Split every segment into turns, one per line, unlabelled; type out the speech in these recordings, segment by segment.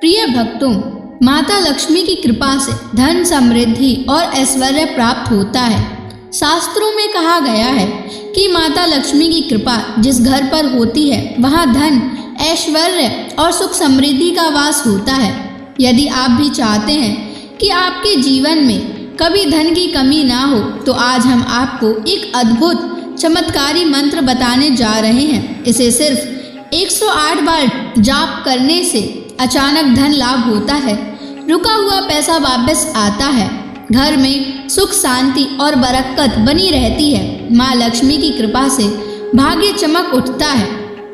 प्रिय भक्तों, माता लक्ष्मी की कृपा से धन, समृद्धि और ऐश्वर्य प्राप्त होता है। शास्त्रों में कहा गया है कि माता लक्ष्मी की कृपा जिस घर पर होती है वहाँ धन, ऐश्वर्य और सुख समृद्धि का वास होता है। यदि आप भी चाहते हैं कि आपके जीवन में कभी धन की कमी ना हो तो आज हम आपको एक अद्भुत चमत्कारी मंत्र बताने जा रहे हैं। इसे सिर्फ 108 बार जाप करने से अचानक धन लाभ होता है, रुका हुआ पैसा वापस आता है, घर में सुख, शांति और बरकत बनी रहती है। माँ लक्ष्मी की कृपा से भाग्य चमक उठता है।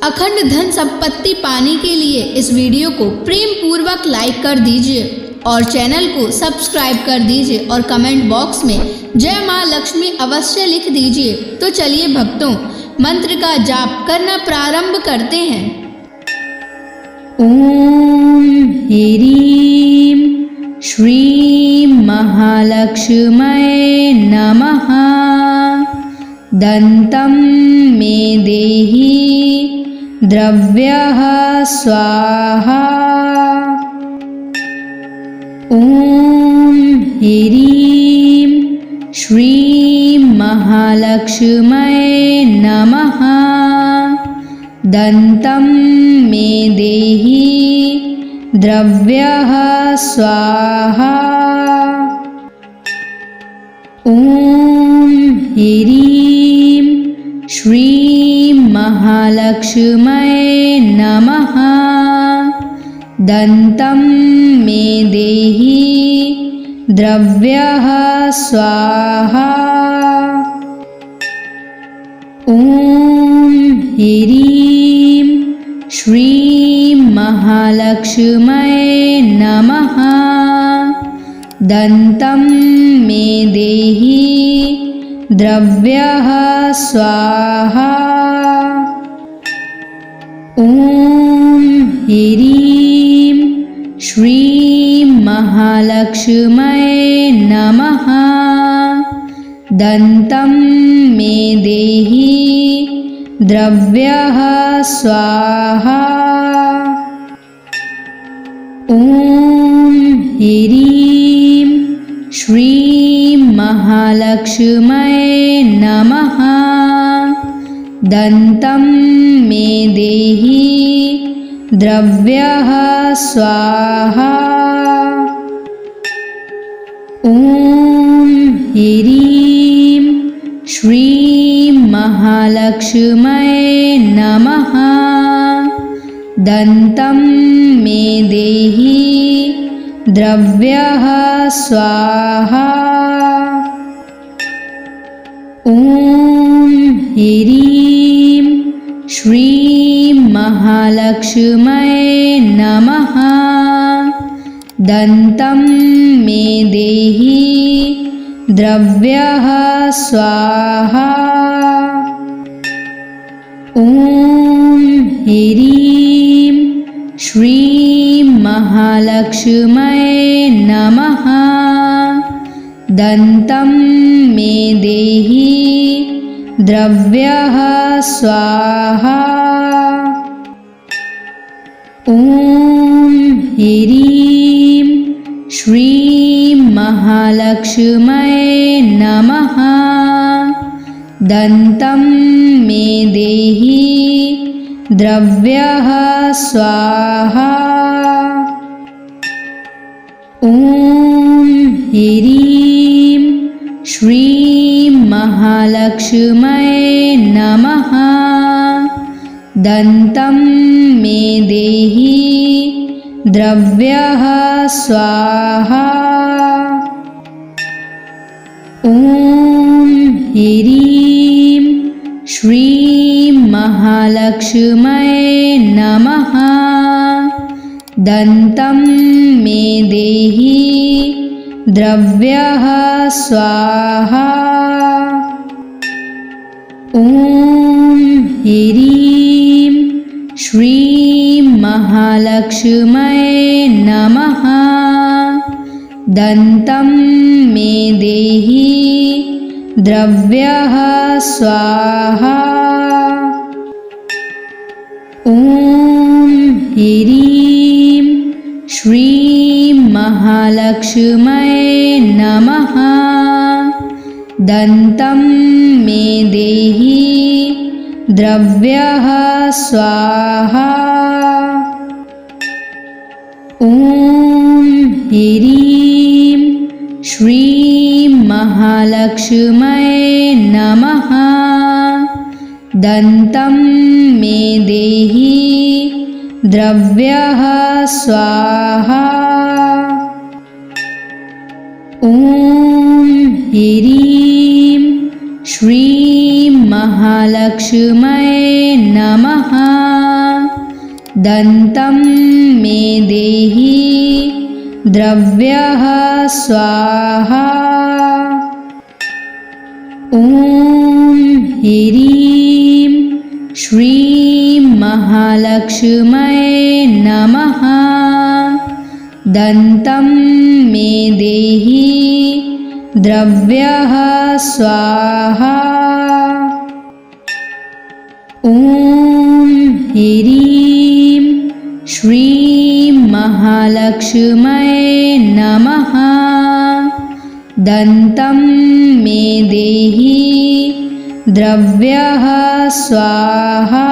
अखंड धन संपत्ति पाने के लिए इस वीडियो को प्रेम पूर्वक लाइक कर दीजिए और चैनल को सब्सक्राइब कर दीजिए और कमेंट बॉक्स में जय माँ लक्ष्मी अवश्य लिख दीजिए। तो चलिए भक्तों, मंत्र का जाप करना प्रारंभ करते हैं।
ओम ह्रीं श्रीं महालक्ष्म्यै नमः। दन्तं मे देहि द्रव्यः स्वाहा। ओम ह्रीं श्रीं महालक्ष्म्यै नमः। दन्तं मे देहि द्रव्यः स्वाहा। ओम ह्रीं श्रीं महालक्ष्म्यै नमः। दन्तं मे देहि द्रव्यः स्वाहा। ओम ह्रीं श्रीं महालक्ष्म्यै नमः। दन्तं मे देहि द्रव्यः स्वाहा। ओम ह्रीं श्रीं महालक्ष्म्यै नमः। दन्तं मे देहि द्रव्यः स्वाहा। ओम ह्रीं श्रीं महालक्ष्म्यै नमः। दन्तं मे देहि द्रव्यः स्वाहा। ओम ह्रीं श्रीं महालक्ष्म्यै नमः। दन्तं मे देहि द्रव्यः स्वाहा। ओम ह्रीं श्रीं महालक्ष्म्यै नमः। दन्तं मे देहि द्रव्यः स्वाहा। ओम ह्रीं श्रीं महालक्ष्म्यै नमः। दन्तं मे देहि द्रव्यः स्वाहा। ओम ह्रीं श्रीं महालक्ष्म्यै नमः। दन्तं मे देहि द्रव्यः स्वाहा। ओम ह्रीं श्रीं महालक्ष्म्यै नमः। दन्तं मे देहि द्रव्यः स्वाहा। ओम ह्रीं श्रीं महालक्ष्म्यै नमः। दन्तं मे देहि द्रव्यः स्वाहा। ओम ह्रीं श्रीं महालक्ष्म्यै नमः। दन्तं मे देहि द्रव्यः स्वाहा। ओम ह्रीं महालक्ष्म्यै नमः। दन्तं मे देहि द्रव्यः स्वाहा। ॐ ह्रीं श्रीं महालक्ष्म्यै नमः। दन्तं मे देहि द्रव्यः स्वाहा। ॐ ह्रीं श्रीं महालक्ष्म्यै नमः। दन्तं मे देहि द्रव्यः स्वाहा। ॐ ह्रीं श्रीं महालक्ष्म्यै नमः। दन्तं मे देहि द्रव्यः स्वाहा। ॐ ह्रीं श्रीं महालक्ष्म्यै नमः। दन्तं मे देहि द्रव्यः स्वाहा।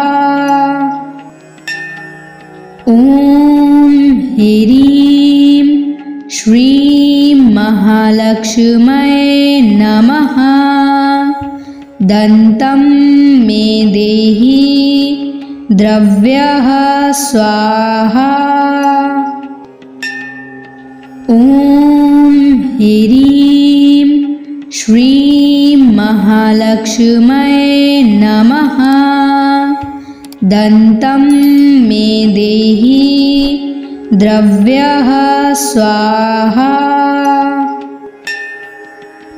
ॐ ह्रीं श्रीं महालक्ष्म्यै नमः। दन्तं मे देहि द्रव्यः स्वाहा। ॐ ह्रीं श्रीं महालक्ष्म्यै नमः। दन्तं मे देहि द्रव्यः स्वाहा।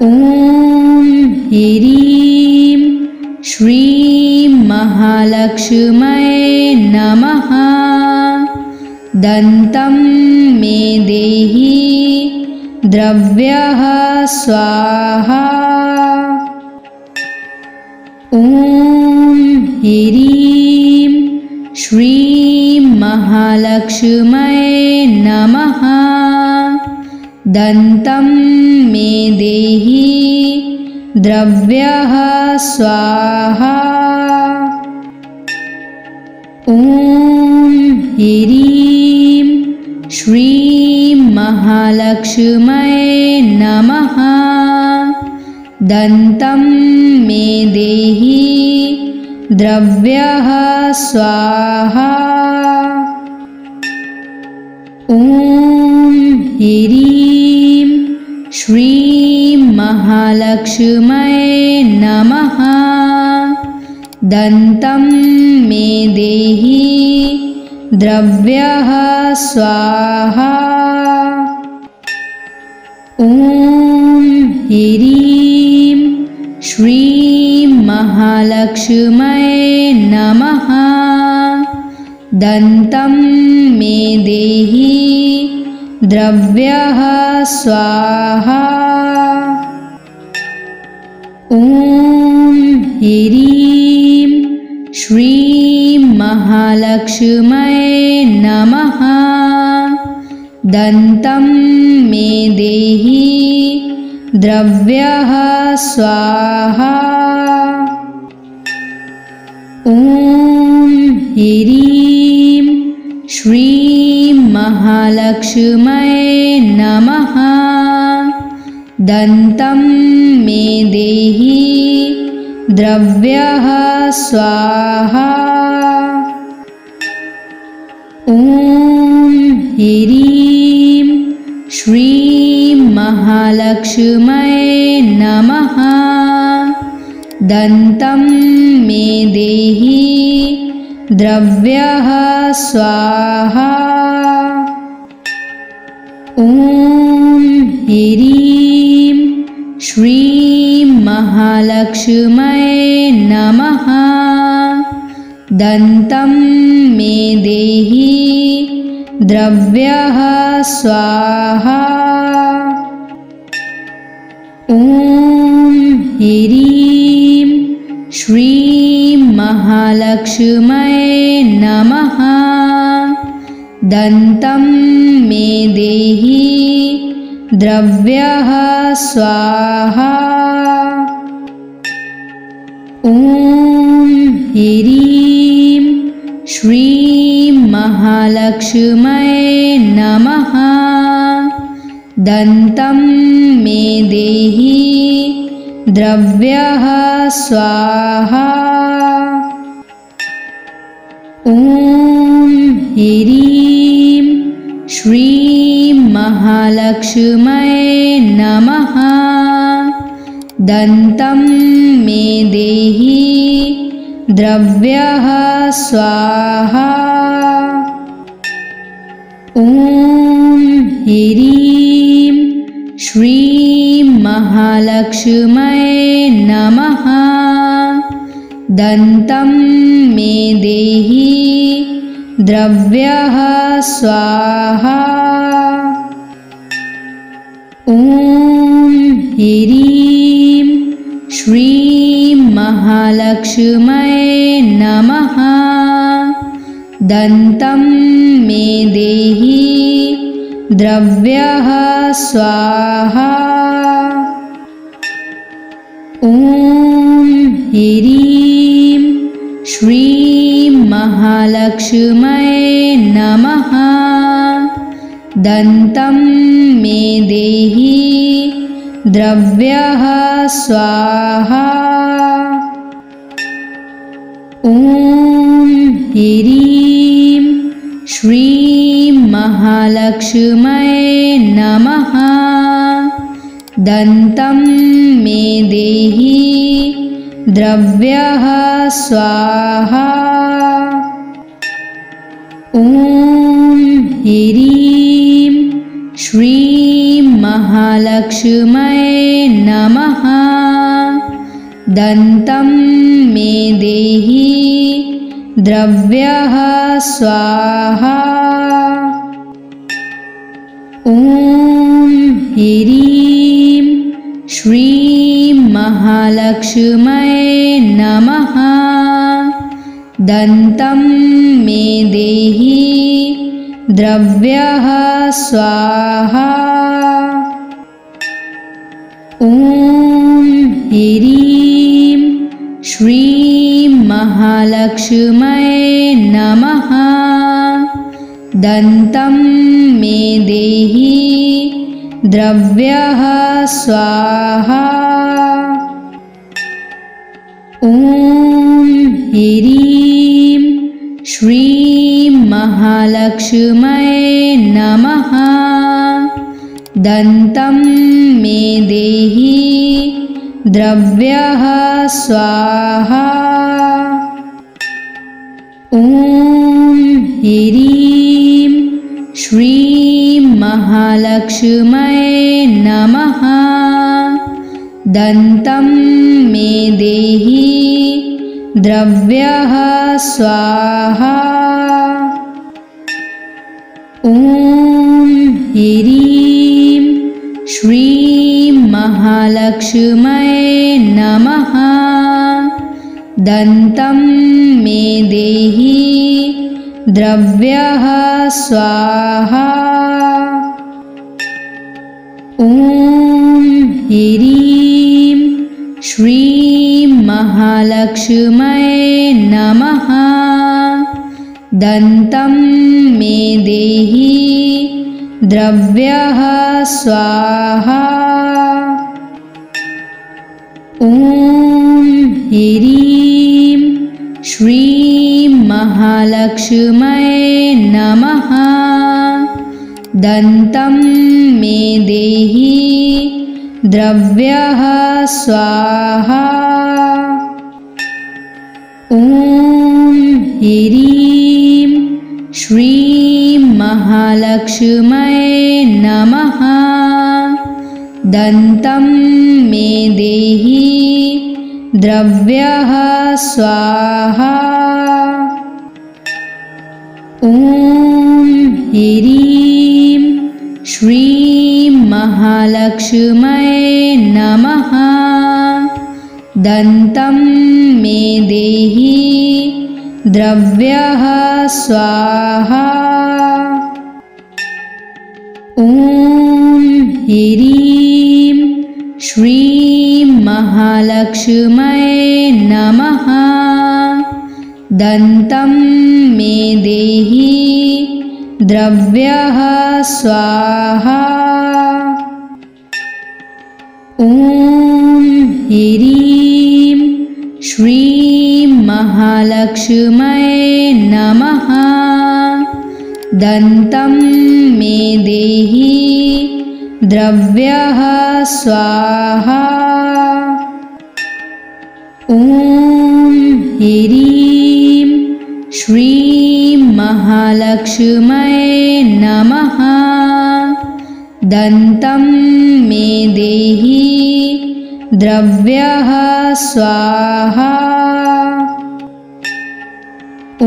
ॐ ह्रीं श्रीं महालक्ष्म्यै नमः। दन्तं मे देहि द्रव्यः स्वाहा। ॐ ह्रीं श्रीं महालक्ष्म्यै नमः। दन्तं मे देहि द्रव्यः स्वाहा। ॐ ह्रीं श्रीं महालक्ष्म्यै नमः। दन्तं मे देहि द्रव्यः स्वाहा। ॐ ह्रीं श्रीं महालक्ष्म्यै नमः। दन्तं मे देहि द्रव्यः स्वाहा। ॐ ह्रीं श्रीं महालक्ष्म्यै नमः। दन्तं मे देहि द्रव्यः स्वाहा। ॐ ह्रीं श्रीं महालक्ष्म्यै नमः। दन्तं मे देहि द्रव्यः स्वाहा। ॐ ह्रीं श्रीं महालक्ष्म्यै नमः। दन्तं मे देहि द्रव्यः स्वाहा। ॐ ह्रीं श्रीं महालक्ष्म्यै नमः। दन्तं मे देहि द्रव्यः स्वाहा। ॐ ह्रीं श्रीं महालक्ष्म्यै नमः। दन्तं मे देहि द्रव्यः स्वाहा। ॐ ह्रीं श्रीं महालक्ष्म्यै नमः। दन्तं मे देहि द्रव्यः स्वाहा। ॐ ह्रीं श्रीं महालक्ष्म्यै नमः। दन्तं मे देहि द्रव्यः स्वाहा। ॐ ह्रीं श्रीं महालक्ष्म्यै नमः। दन्तं मे देहि द्रव्यः स्वाहा। ॐ ह्रीं श्रीं महालक्ष्म्यै नमः। दन्तं मे देहि द्रव्यः स्वाहा। ॐ ह्रीं श्रीं महालक्ष्म्यै नमः। दन्तं मे देहि द्रव्यः स्वाहा। ॐ ह्रीं श्रीं महालक्ष्म्यै नमः। दन्तं मे देहि द्रव्यः स्वाहा। ॐ ह्रीं श्रीं महालक्ष्म्यै नमः। दन्तं मे देहि द्रव्यः स्वाहा। ॐ ह्रीं श्रीं महालक्ष्म्यै नमः। दन्तं मे देहि द्रव्यः स्वाहा। ॐ ह्रीं श्रीं महालक्ष्म्यै नमः। दन्तं मे देहि द्रव्यः स्वाहा। ॐ ह्रीं श्रीं महालक्ष्म्यै नमः। दन्तं मे देहि द्रव्यः स्वाहा। ॐ ह्रीं श्रीं महालक्ष्म्यै नमः। दन्तं मे देहि द्रव्यः स्वाहा। ॐ ह्रीं श्रीं महालक्ष्म्यै नमः। दन्तं मे देहि द्रव्यः स्वाहा। ॐ ह्रीं श्रीं महालक्ष्म्यै नमः। दन्तं मे देहि द्रव्यः स्वाहा। ॐ ह्रीं श्रीं महालक्ष्म्यै नमः। दन्तं मे देहि द्रव्यः स्वाहा। ॐ ह्रीं श्रीं महालक्ष्म्यै नमः। दन्तं मे देहि द्रव्यः स्वाहा। ॐ ह्रीं श्रीं महालक्ष्म्यै नमः। दन्तं मे देहि द्रव्यः स्वाहा। ॐ ह्रीं श्रीं महालक्ष्म्यै नमः। दन्तं मे देहि द्रव्यः स्वाहा। ॐ ह्रीं श्रीं महालक्ष्म्यै नमः। दन्तं मे देहि द्रव्यः स्वाहा। ॐ ह्रीं श्रीं महालक्ष्म्यै नमः। दन्तं मे देहि द्रव्यः स्वाहा। ॐ ह्रीं श्रीं महालक्ष्म्यै नमः। दन्तं मे देहि द्रव्यः स्वाहा। ॐ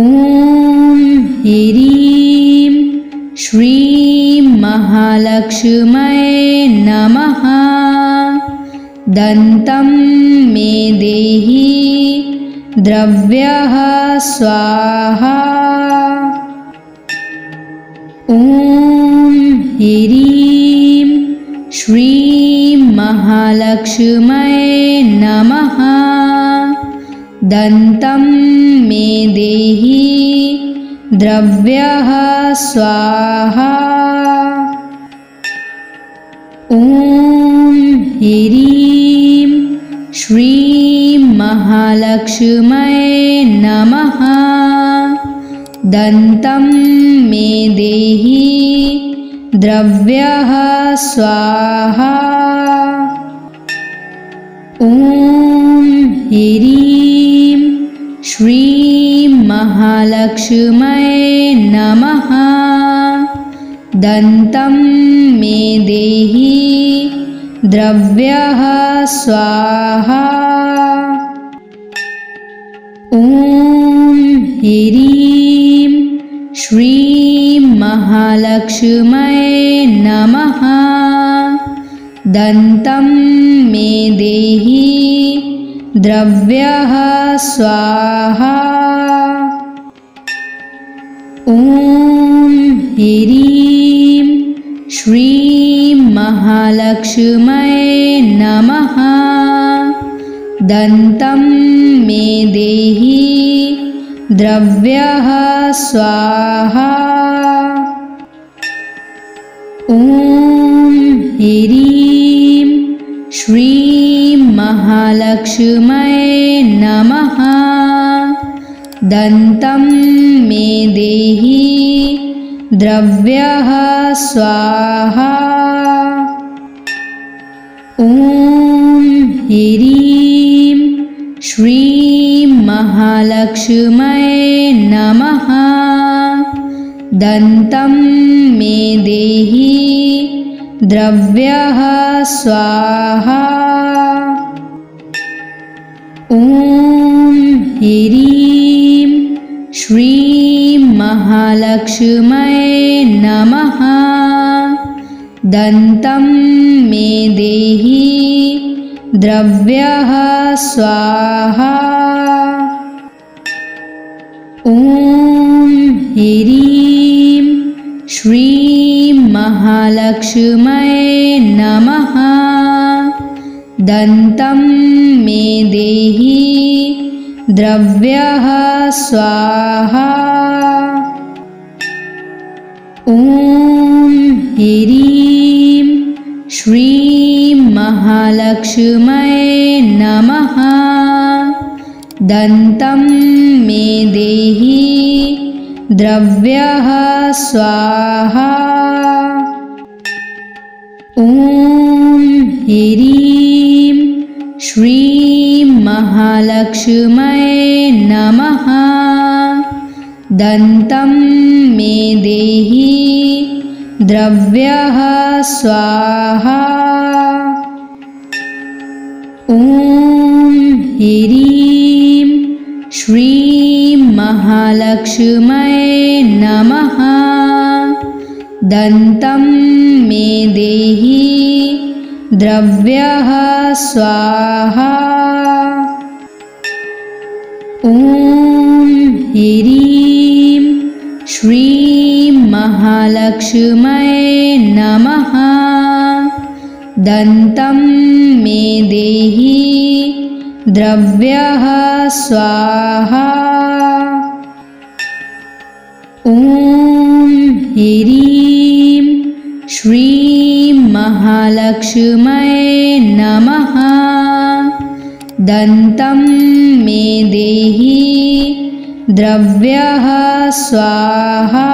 ह्रीं श्रीं महालक्ष्म्यै नमः। दन्तं मे देहि द्रव्यः स्वाहा। ॐ ह्रीं श्रीं महालक्ष्म्यै नमः। दन्तं मे देहि द्रव्यः स्वाहा। ॐ ह्रीं श्रीं महालक्ष्म्यै नमः। दन्तं मे देहि द्रव्यः स्वाहा। ॐ ह्रीं श्रीं महालक्ष्म्यै नमः। दन्तं मे देहि द्रव्यः स्वाहा। ॐ ह्रीं श्रीं महालक्ष्म्यै नमः। दन्तं मे देहि द्रव्यः स्वाहा। ॐ ह्रीं श्रीं महालक्ष्म्यै नमः। दन्तं मे देहि द्रव्यः स्वाहा। ॐ ह्रीं श्रीं महालक्ष्म्यै नमः। दन्तं मे देहि द्रव्यः स्वाहा। ॐ ह्रीं श्रीं महालक्ष्म्यै नमः। दन्तं मे देहि द्रव्यः स्वाहा। ॐ ह्रीं श्रीं महालक्ष्म्यै नमः। दन्तं मे देहि द्रव्यः स्वाहा। ॐ ह्रीं श्रीं महालक्ष्म्यै नमः। दन्तं मे देहि द्रव्यः स्वाहा। ॐ ह्रीं श्रीं महालक्ष्म्यै नमः। दन्तं मे देहि द्रव्यः स्वाहा। ॐ ह्रीं श्रीं महालक्ष्म्यै नमः। दन्तं मे देहि द्रव्यः स्वाहा। ॐ ह्रीं श्रीं महालक्ष्म्यै नमः। दन्तं मे देहि द्रव्यः स्वाहा। ॐ ह्रीं श्रीं महालक्ष्म्यै नमः। दन्तं मे देहि द्रव्यः स्वाहा। ॐ ह्रीं श्रीं महालक्ष्म्यै नमः। दन्तं मे देहि द्रव्यः स्वाहा।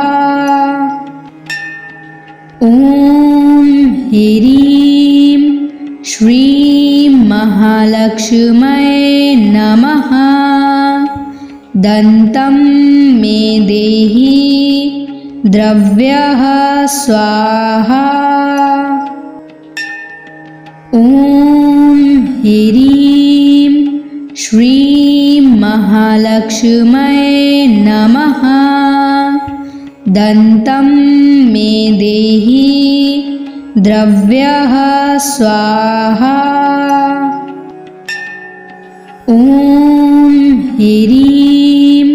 ॐ ह्रीं श्रीं महालक्ष्म्यै नमः। दन्तं मे देहि द्रव्यः स्वाहा। ॐ ह्रीं श्रीं महालक्ष्म्यै नमः। दन्तं मे देहि द्रव्यः स्वाहा। ॐ ह्रीं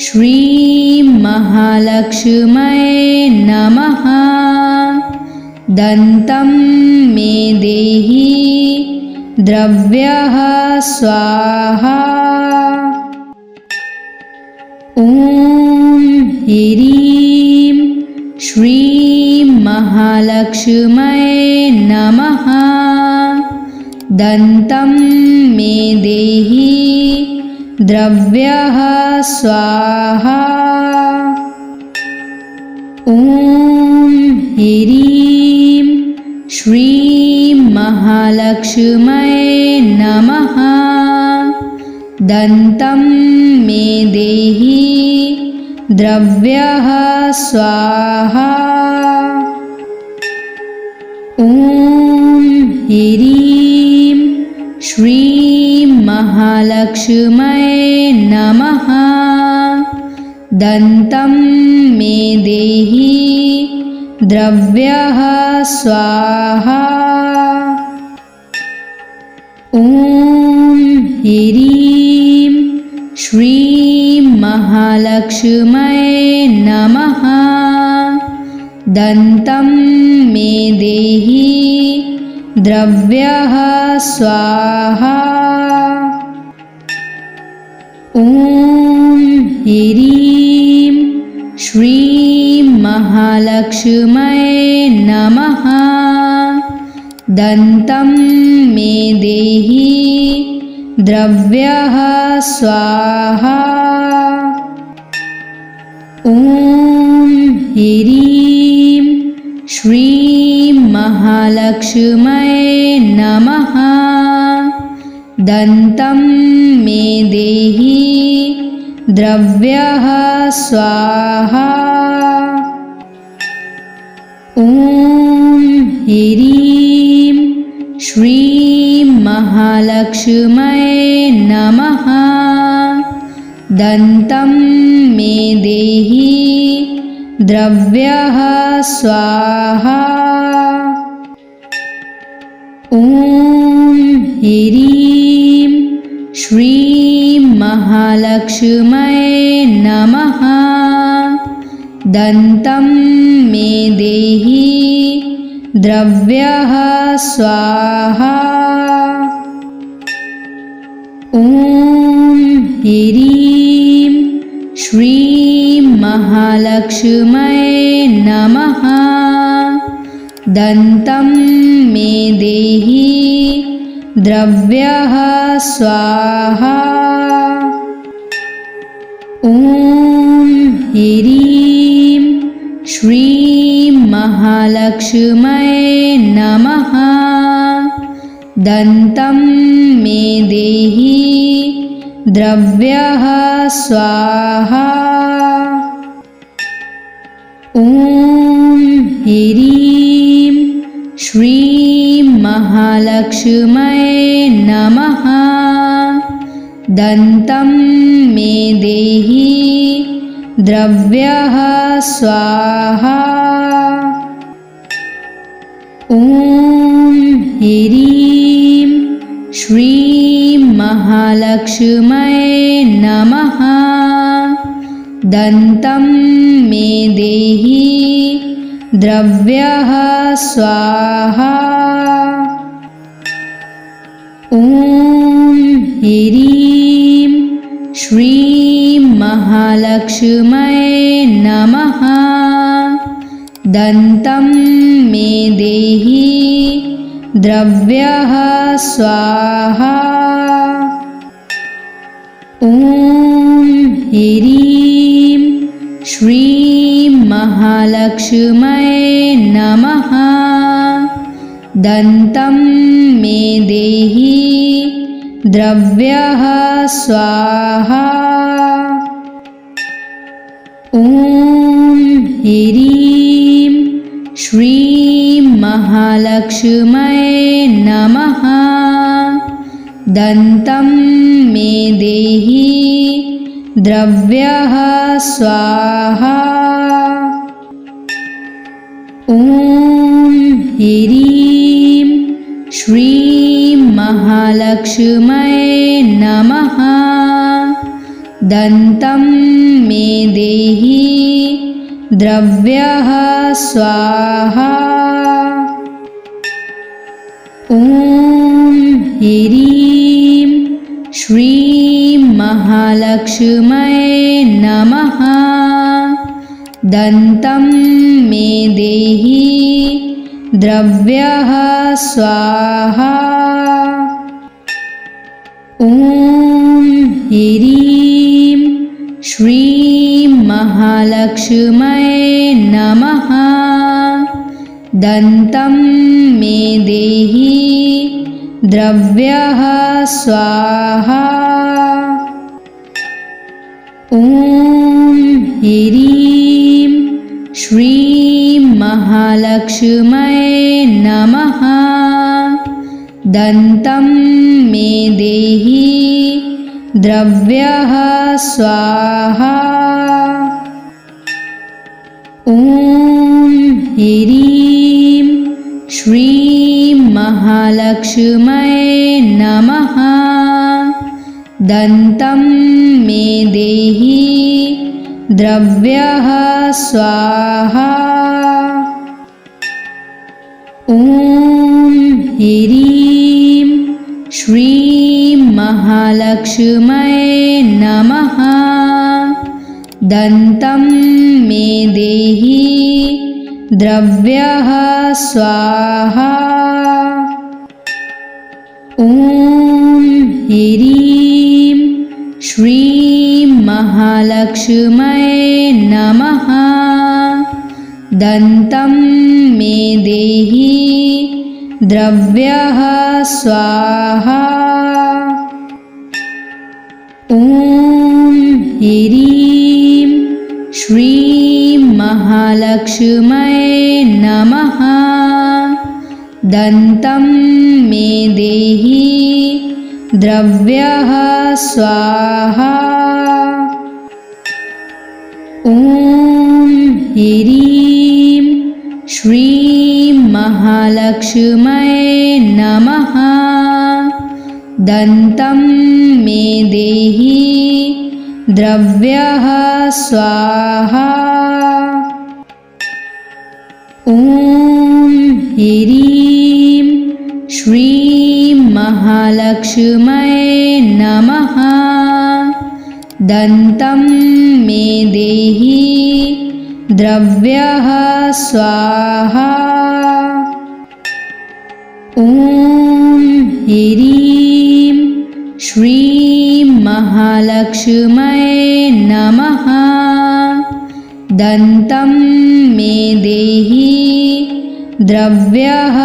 श्रीं महालक्ष्म्यै नमः। दन्तं मे देहि द्रव्यः स्वाहा। ॐ ह्रीं श्रीं महालक्ष्म्यै नमः। दन्तं मे देहि द्रव्यः स्वाहा। ॐ ह्रीं श्रीं महालक्ष्म्यै नमः। दन्तं मे देहि द्रव्यः स्वाहा। ॐ ह्रीं श्रीं महालक्ष्म्यै नमः। दन्तं मे देहि द्रव्यः स्वाहा। ॐ ह्रीं श्रीं महालक्ष्म्यै नमः। दन्तं मे देहि द्रव्यः स्वाहा। ॐ ह्रीं श्रीं महालक्ष्म्यै नमः। दन्तं मे देहि द्रव्यः स्वाहा। ॐ ह्रीं श्रीं महालक्ष्म्यै नमः। दन्तं मे देहि द्रव्यः स्वाहा। ॐ ह्रीं श्रीं महालक्ष्म्यै नमः। दन्तं मे देहि द्रव्यः स्वाहा। ॐ ह्रीं श्रीं महालक्ष्म्यै नमः। दन्तं मे देहि द्रव्यः स्वाहा। ॐ ह्रीं श्रीं महालक्ष्म्यै नमः। दन्तं मे देहि द्रव्यः स्वाहा। ॐ ह्रीं श्रीं महालक्ष्म्यै नमः। दन्तं मे देहि द्रव्यः स्वाहा। ॐ ह्रीं श्रीं महालक्ष्म्यै नमः। दन्तं मे देहि द्रव्यः स्वाहा। ॐ ह्रीं श्रीं महालक्ष्म्यै नमः। दन्तं मे देहि द्रव्यः स्वाहा। ॐ ह्रीं श्रीं महालक्ष्म्यै नमः। दन्तं मे देहि द्रव्यः स्वाहा। ॐ ह्रीं श्रीं महालक्ष्म्यै नमः। दन्तं मे देहि द्रव्यः स्वाहा। ॐ ह्रीं श्रीं महालक्ष्म्यै नमः। दन्तं मे देहि द्रव्यः स्वाहा। ॐ ह्रीं श्रीं महालक्ष्म्यै नमः। दन्तं मे देहि द्रव्यः स्वाहा। ॐ ह्रीं श्रीं महालक्ष्म्यै नमः। दन्तं मे देहि द्रव्यः स्वाहा। ॐ ह्रीं श्रीं महालक्ष्म्यै नमः। दन्तं मे देहि द्रव्यः स्वाहा। ॐ ह्रीं श्रीं महालक्ष्म्यै नमः। दन्तं मे देहि द्रव्यः स्वाहा। ॐ ह्रीं श्रीं महालक्ष्म्यै नमः। दन्तं मे देहि द्रव्यः स्वाहा। ॐ ह्रीं श्रीं महालक्ष्म्यै नमः। दन्तं मे देहि द्रव्यः स्वाहा। ॐ ह्रीं श्रीं महालक्ष्म्यै नमः। दन्तं मे देहि द्रव्यः स्वाहा। ॐ ह्रीं श्रीं महालक्ष्म्यै नमः। दन्तं मे देहि द्रव्यः स्वाहा। ॐ ह्रीं श्रीं महालक्ष्म्यै नमः। दन्तं मे देहि द्रव्यः स्वाहा। ॐ ह्रीं श्रीं महालक्ष्म्यै नमः। दन्तं मे देहि द्रव्यः स्वाहा। ॐ ह्रीं श्रीं महालक्ष्म्यै नमः। दन्तं मे देहि द्रव्यः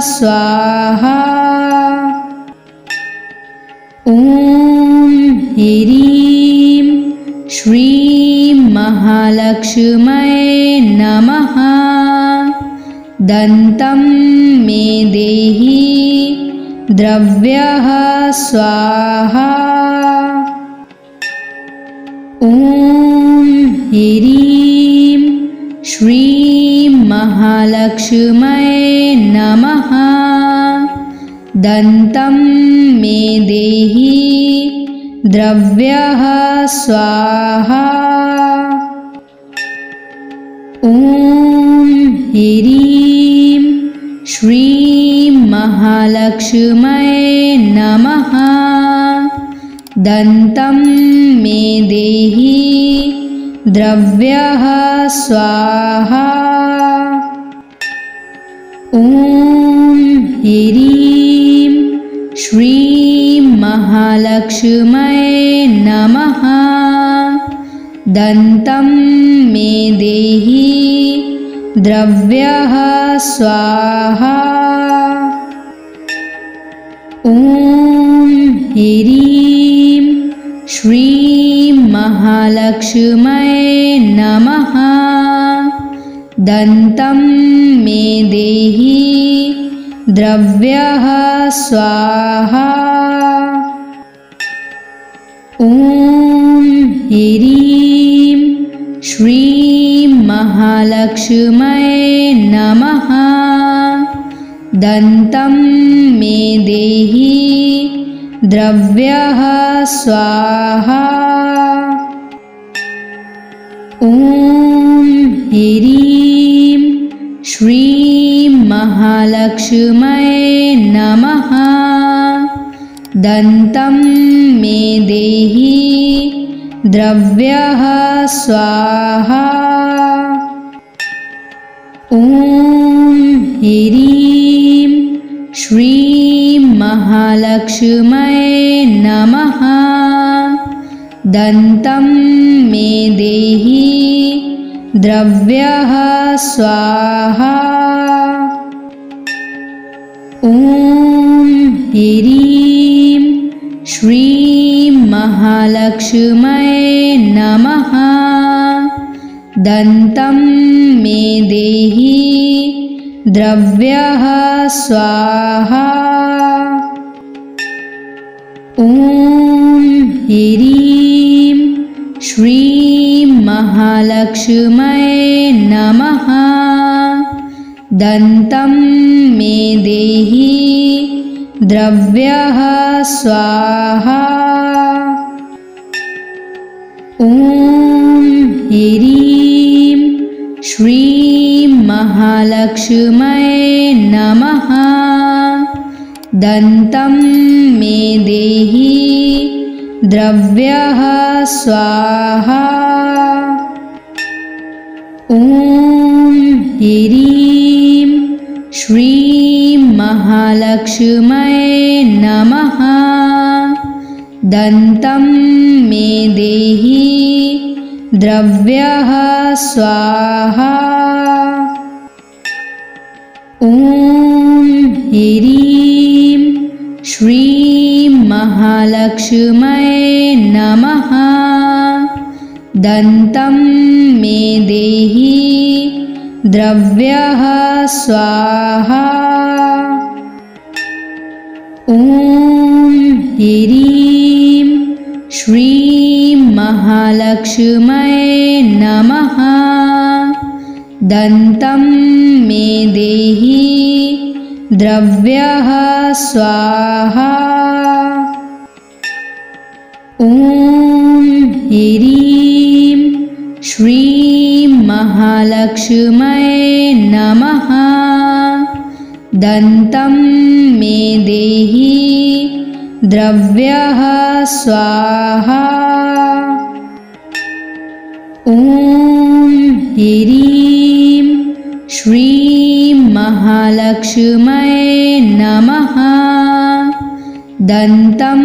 स्वाहा। ॐ ह्रीं श्रीं महालक्ष्म्यै नमः। दन्तं मे देहि द्रव्यः स्वाहा। ॐ ह्रीं श्रीं महालक्ष्म्यै नमः। दन्तं मे देहि द्रव्यः स्वाहा। ॐ ह्रीं श्रीं महालक्ष्म्यै महालक्ष्म्यै नमः। दन्तं मे देहि द्रव्यः स्वाहा। ॐ ह्रीं श्रीं महालक्ष्म्यै नमः। दन्तं मे देहि द्रव्यः स्वाहा। ॐ ह्रीं श्रीं महालक्ष्म्यै नमः। दन्तं मे देहि द्रव्यः स्वाहा। ॐ ह्रीं श्रीं महालक्ष्म्यै नमः। दन्तं मे देहि द्रव्यः स्वाहा। ॐ ह्रीं श्रीं महालक्ष्म्यै नमः। दन्तं मे देहि द्रव्यः स्वाहा। ॐ ह्रीं श्रीं महालक्ष्म्यै नमः। दन्तं मे देहि द्रव्यः स्वाहा। ॐ ह्रीं श्रीं महालक्ष्म्यै नमः। दन्तं मे देहि द्रव्यः स्वाहा। ॐ ह्रीं श्रीं महालक्ष्म्यै नमः। दन्तं मे देहि द्रव्यः स्वाहा। ॐ ह्रीं श्रीं महालक्ष्म्यै नमः। दन्तं मे देहि द्रव्यः स्वाहा। ॐ ह्रीं श्रीं महालक्ष्म्यै नमः। दन्तं मे देहि द्रव्यः स्वाहा। ॐ ह्रीं श्रीं महालक्ष्म्यै नमः। दन्तं मे देहि द्रव्यः स्वाहा। ॐ ह्रीं श्रीं महालक्ष्म्यै नमः। दन्तं मे देहि द्रव्यः स्वाहा। ॐ ह्रीं श्रीं महालक्ष्म्यै नमः। दन्तं मे देहि द्रव्यः स्वाहा। ॐ ह्रीं श्रीं महालक्ष्म्यै नमः। दन्तं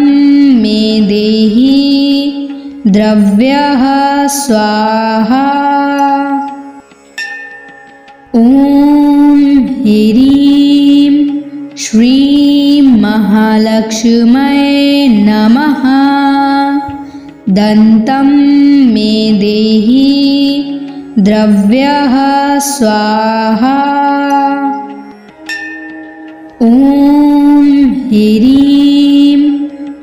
मे देहि द्रव्यः स्वाहा। ॐ ह्रीं श्रीं महालक्ष्म्यै नमः। दन्तं मे देहि द्रव्यः स्वाहा। ॐ ह्रीं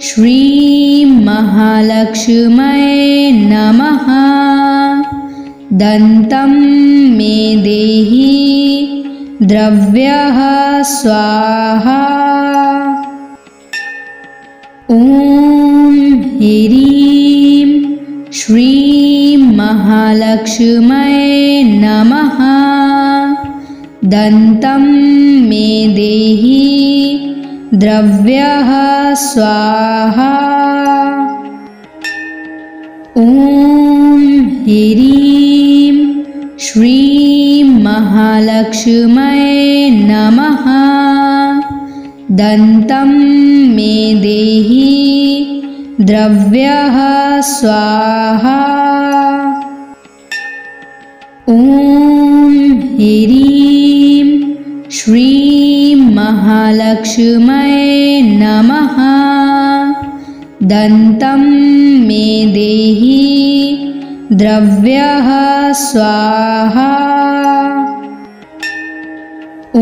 श्रीं महालक्ष्म्यै नमः। दन्तं मे देहि द्रव्यः स्वाहा। ॐ ह्रीं श्रीं महालक्ष्म्यै नमः। दन्तं मे देहि द्रव्यः स्वाहा। ॐ ह्रीं श्रीं महालक्ष्म्यै नमः। दन्तं मे देहि द्रव्यः स्वाहा। ॐ ह्रीं श्रीं महालक्ष्म्यै नमः। दन्तं मे देहि द्रव्यः स्वाहा। ॐ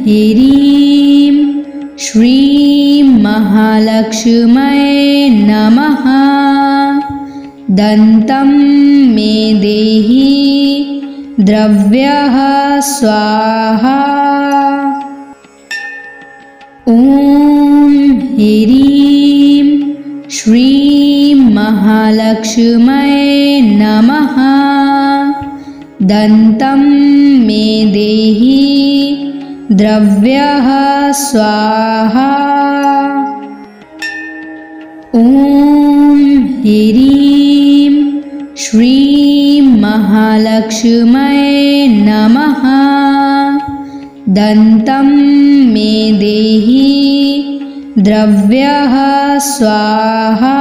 ह्रीं श्रीं महालक्ष्म्यै नमः। दन्तं मे देहि द्रव्यः स्वाहा। ॐ ह्रीं श्रीं महालक्ष्म्यै नमः। दन्तं मे देहि द्रव्यः स्वाहा। ॐ ह्रीं श्रीं महालक्ष्म्यै नमः। दन्तं मे देहि द्रव्यः स्वाहा।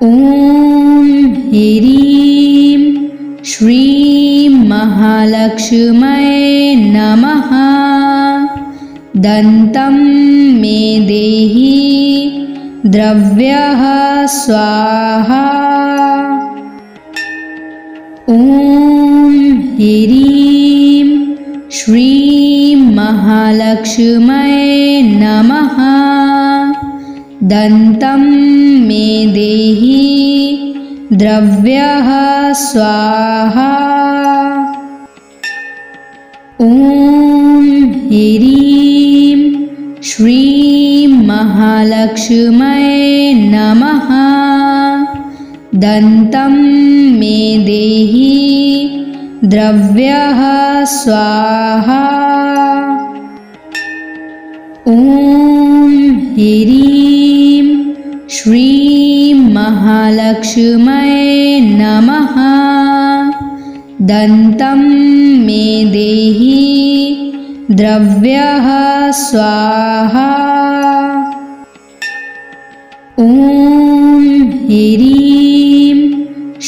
ॐ ह्रीं श्रीं महालक्ष्म्यै नमः। दन्तं मे देहि द्रव्यः स्वाहा। ॐ ह्रीं श्रीं महालक्ष्म्यै नमः। दन्तं मे देहि द्रव्यः स्वाहा। ॐ ह्रीं श्रीं महालक्ष्म्यै नमः। दन्तं मे देहि द्रव्यः स्वाहा। ॐ ह्रीं श्रीं महालक्ष्म्यै नमः। दन्तं मे देहि द्रव्यः स्वाहा। ॐ ह्रीं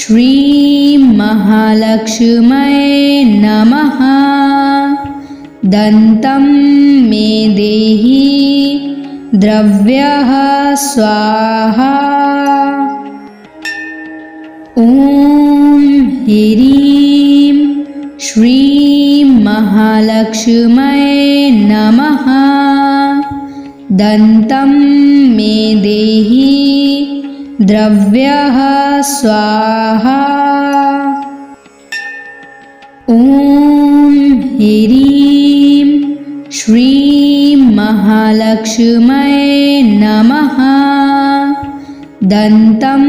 श्रीं महालक्ष्म्यै नमः। दन्तं मे देहि द्रव्यः स्वाहा। ॐ ह्रीं श्रीं महालक्ष्म्यै नमः। दन्तं मे देहि द्रव्यः स्वाहा। ॐ ह्रीं श्रीं महालक्ष्म्यै नमः। दन्तं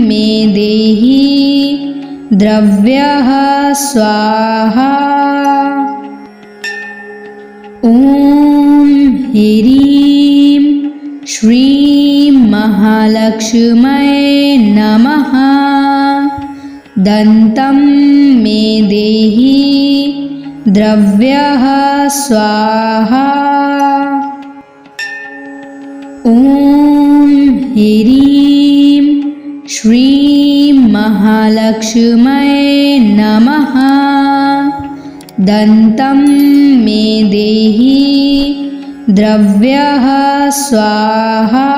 मे देहि द्रव्यः स्वाहा। ॐ ह्रीं श्रीं महालक्ष्म्यै नमः। दन्तं मे देहि द्रव्यः स्वाहा। ॐ ह्रीं श्रीं महालक्ष्म्यै नमः। दन्तं मे देहि द्रव्यः स्वाहा।